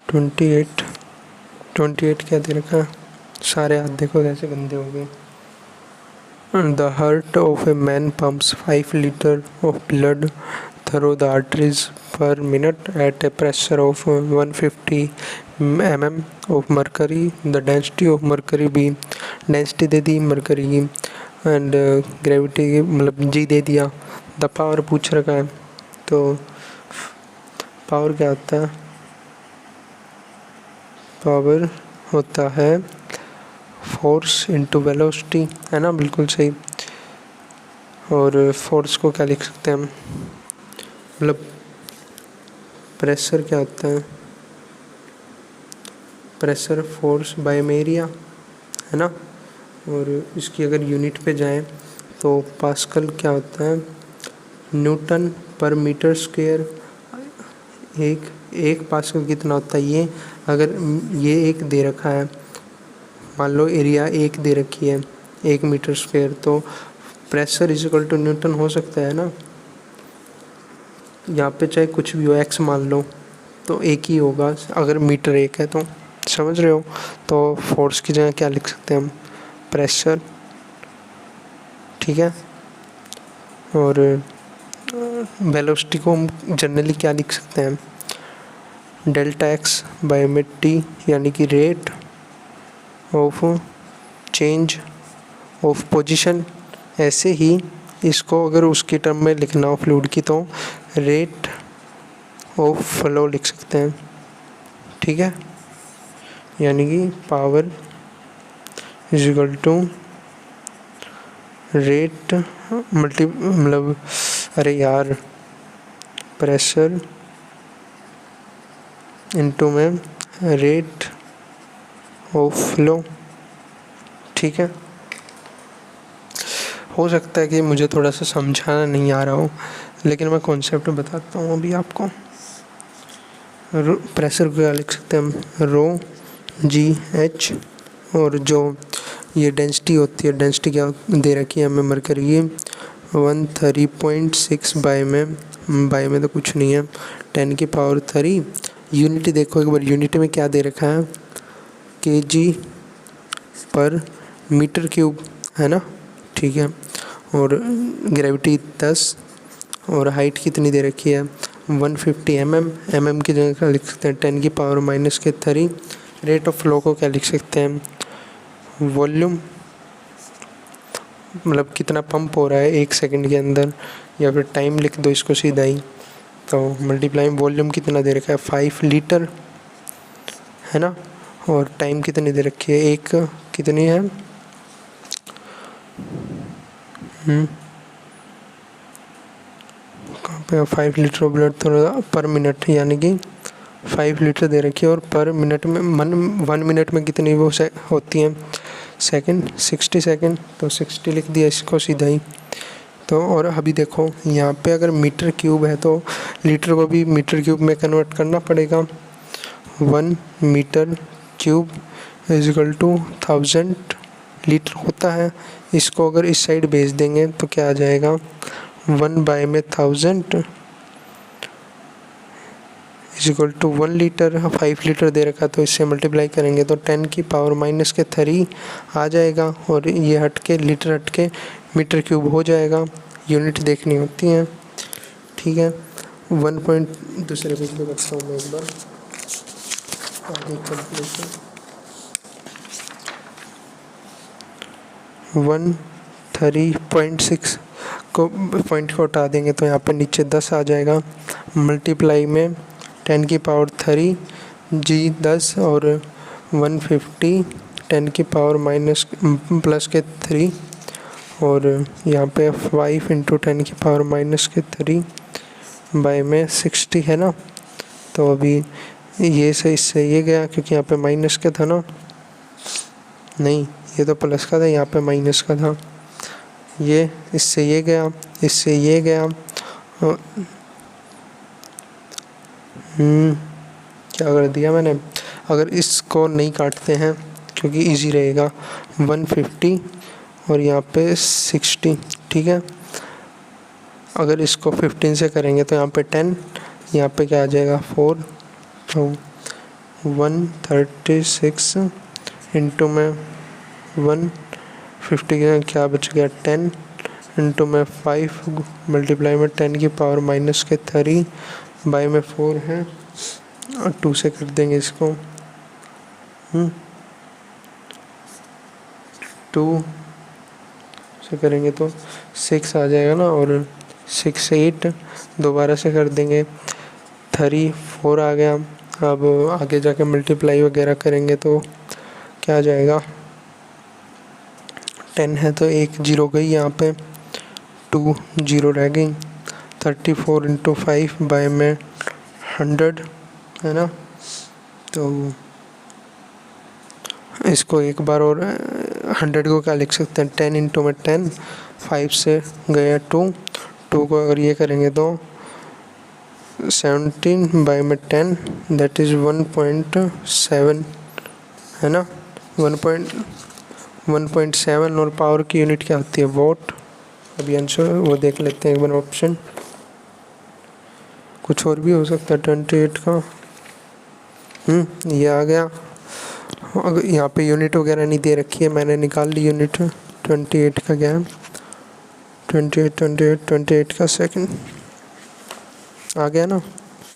28 28 क्या दे रखा है, सारे हाथ देखो कैसे गंदे हो गए। The heart of a man pumps 5 liters of blood through the arteries per minute at a pressure of 150 mm of mercury. The density of mercury भी density दे दी mercury की, and gravity की मतलब g दे दिया। The power पूछ रखा है, तो power क्या होता है, पावर होता है फोर्स इंटू वेलोसिटी, है ना, बिल्कुल सही। और फोर्स को क्या लिख सकते हैं हम, मतलब प्रेशर क्या होता है, प्रेशर फोर्स बाय एरिया, है ना। और इसकी अगर यूनिट पे जाएं तो पास्कल क्या होता है, न्यूटन पर मीटर स्क्वायर। एक पास्कल कितना होता है, ये अगर ये एक दे रखा है, मान लो एरिया एक दे रखी है 1 मीटर स्क्वायर, तो pressure is equal to newton हो सकता है ना। यहाँ पे चाहे कुछ भी हो, एक्स मान लो, तो एक ही होगा अगर मीटर एक है तो, समझ रहे हो। तो फोर्स की जगह क्या लिख सकते हैं हम, प्रेशर, ठीक है। और वेलोसिटी को हम जनरली क्या लिख सकते हैं, डेल्टा एक्स बाय में टी, यानी कि rate of change of position. ऐसे ही इसको अगर उसकी टर्म में लिखना हो फ्लूइड की, तो रेट ऑफ फ्लो लिख सकते हैं, ठीक है। यानी कि power is equal to rate मतलब अरे यार, प्रेशर इनटू में रेट ऑफ फ्लो, ठीक है। हो सकता है कि मुझे थोड़ा सा समझाना नहीं आ रहा हो, लेकिन मैं कॉन्सेप्ट बताता हूँ अभी आपको। प्रेशर को क्या लिख सकते हैं हम, रो जी एच, और जो ये डेंसिटी होती है, डेंसिटी क्या दे रखी है हमें मरकरी की 130.6 बाय में तो कुछ नहीं है, 10 की पावर 3। यूनिट देखो एक बार, यूनिट में क्या दे रखा है, केजी पर मीटर क्यूब, है ना, ठीक है। और ग्रेविटी 10, और हाइट कितनी दे रखी है 150 mm की जगह क्या लिख सकते हैं 10 की पावर -3। रेट ऑफ फ्लो को क्या लिख सकते हैं, वॉल्यूम, मतलब कितना पंप हो रहा है 1 सेकंड के अंदर, या फिर टाइम लिख दो इसको सीधा ही, तो मल्टीप्लाई वॉल्यूम कितना दे रखा है 5 लीटर, है ना। और टाइम कितनी दे रखी है, एक कितनी है, कहाँ पे 5 लीटर ऑफ ब्लड थोड़ा पर मिनट, यानी कि 5 लीटर दे रखी है, और पर मिनट में 1 मिनट में कितनी वो होती हैं सेकंड, 60 सेकंड, तो 60 लिख दिया इसको सीधा ही। तो और अभी देखो यहाँ पे अगर मीटर क्यूब है तो लीटर को भी मीटर क्यूब में कन्वर्ट करना पड़ेगा। 1 metre cube is equal to 1000 litre होता है। इसको अगर इस साइड भेज देंगे तो क्या आ जाएगा, 1/1000 is equal to 1 litre. 5 litre दे रखा, तो इससे मल्टीप्लाई करेंगे तो 10 की पावर -3 आ जाएगा, और ये हट के लीटर हट के मीटर क्यूब हो जाएगा। यूनिट देखनी होती है, ठीक है। 1 पॉइंट दूसरे पेज पे करता हूँ मैं एक बार आगे कैलकुलेशन। 130.6 को पॉइंट को हटा देंगे तो यहाँ पर नीचे 10 आ जाएगा, मल्टीप्लाई में 10 की पावर 3 जी 10, और 150 10 की पावर +3, और यहाँ पे 5 इंटू 10 की पावर -3 बाय में 60, है ना। तो अभी ये से इससे ये गया, क्योंकि यहाँ पे माइनस का था ना, नहीं ये तो प्लस का था, यहाँ पे माइनस का था। ये इससे ये गया, इससे ये गया, क्या कर दिया मैंने। अगर इसको नहीं काटते हैं क्योंकि इजी रहेगा, 150 और यहाँ पे 60, ठीक है। अगर इसको 15 से करेंगे तो यहाँ पे 10, यहाँ पे क्या आ जाएगा 4, तो 136 इंटू में 150 का क्या बच गया 10 इंटू में 5 मल्टीप्लाई में 10 की पावर माइनस के 3 बाई में 4 है और 2 से कर देंगे इसको 2 से करेंगे तो 6 आ जाएगा ना, और 6 8 दोबारा से कर देंगे 3 4 आ गया। अब आगे जाके मल्टीप्लाई वगैरह करेंगे तो क्या आ जाएगा 10 है तो 1 जीरो गई यहाँ पे, 2 जीरो रह गई। 34 इंटू 5 बाय में 100 है ना, तो इसको एक बार और 100 को क्या लिख सकते हैं 10 इंटू में 10, 5 से गया 2 को अगर ये करेंगे तो 17 बाई में 10 दैट इज़ 1.7 है ना, 1.7 और पावर की यूनिट क्या होती है वॉट। अभी आंसर वो देख लेते हैं एक बार ऑप्शन, कुछ और भी हो सकता है 28 का। ये आ गया। अगर यहाँ पे यूनिट वगैरह नहीं दे रखी है, मैंने निकाल ली यूनिट। 28 का क्या है 28 का सेकंड आ गया ना।